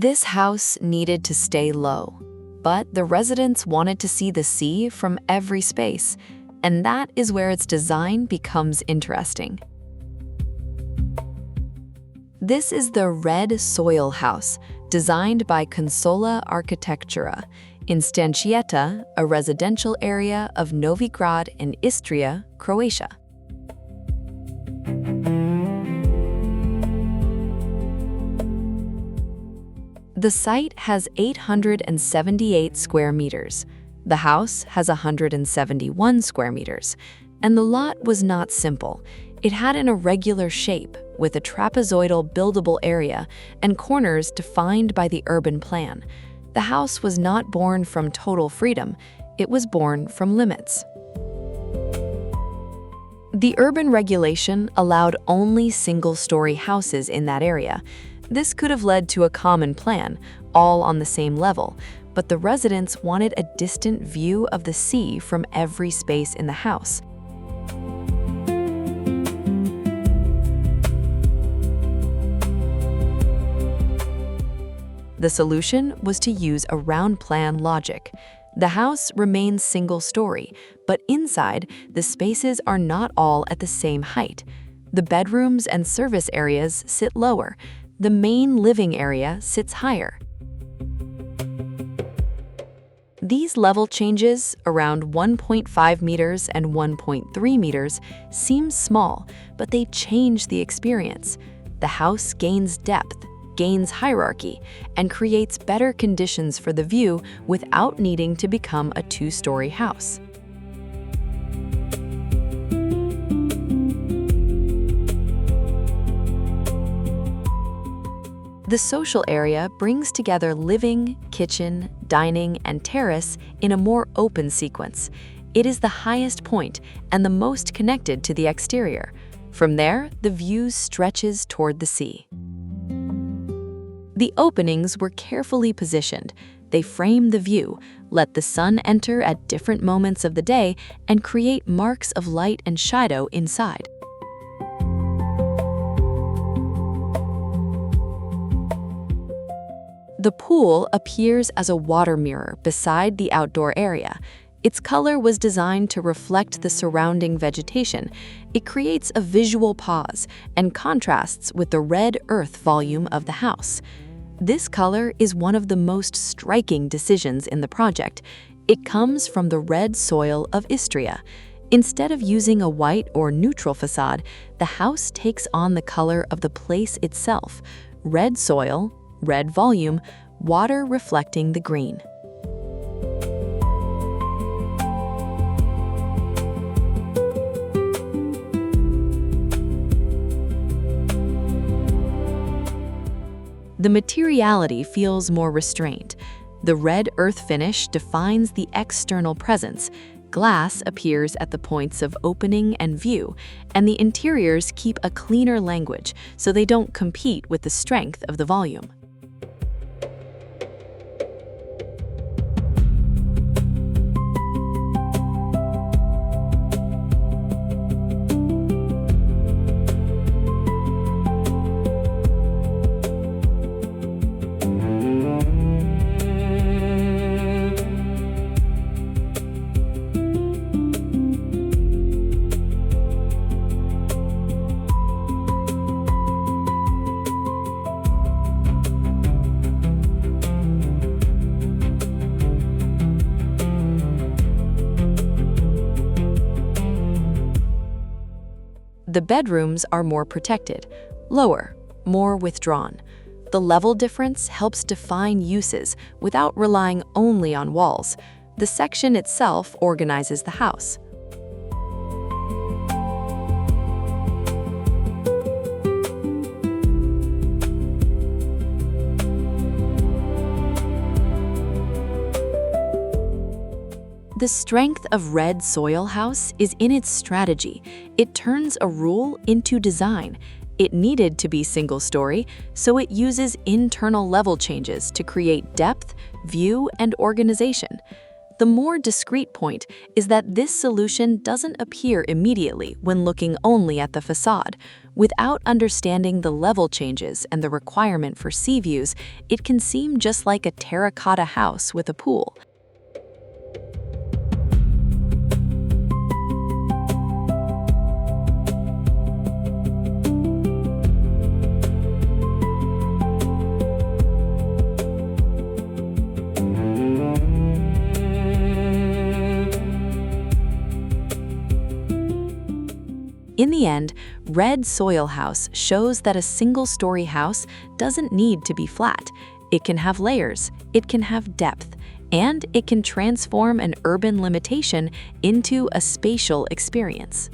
This house needed to stay low, but the residents wanted to see the sea from every space, and that is where its design becomes interesting. This is the red soil house, designed by Konzola Arhitektura in Stancijeta, a residential area of Novigrad in Istria, Croatia. The site has 878 square meters. The house has 171 square meters, and the lot was not simple. It had an irregular shape with a trapezoidal buildable area and corners defined by the urban plan. The house was not born from total freedom, it was born from limits. The urban regulation allowed only single-story houses in that area. This could have led to a common plan, all on the same level, but the residents wanted a distant view of the sea from every space in the house. The solution was to use a round-plan logic. The house remains single-story, but inside, the spaces are not all at the same height. The bedrooms and service areas sit lower. The main living area sits higher. These level changes, around 1.5 meters and 1.3 meters, seem small, but they change the experience. The house gains depth, gains hierarchy, and creates better conditions for the view without needing to become a two-story house. The social area brings together living, kitchen, dining, and terrace in a more open sequence. It is the highest point and the most connected to the exterior. From there, the view stretches toward the sea. The openings were carefully positioned. They frame the view, let the sun enter at different moments of the day, and create marks of light and shadow inside. The pool appears as a water mirror beside the outdoor area. Its color was designed to reflect the surrounding vegetation. It creates a visual pause and contrasts with the red earth volume of the house. This color is one of the most striking decisions in the project. It comes from the red soil of Istria. Instead of using a white or neutral facade, the house takes on the color of the place itself: red soil, red volume, water reflecting the green. The materiality feels more restrained. The red earth finish defines the external presence. Glass appears at the points of opening and view, and the interiors keep a cleaner language so they don't compete with the strength of the volume. The bedrooms are more protected, lower, more withdrawn. The level difference helps define uses without relying only on walls. The section itself organizes the house. The strength of red soil house is in its strategy. It turns a rule into design. It needed to be single-story, so it uses internal level changes to create depth, view, and organization. The more discreet point is that this solution doesn't appear immediately when looking only at the facade. Without understanding the level changes and the requirement for sea views, it can seem just like a terracotta house with a pool. In the end, Red Soil House shows that a single-story house doesn't need to be flat. It can have layers, it can have depth, and it can transform an urban limitation into a spatial experience.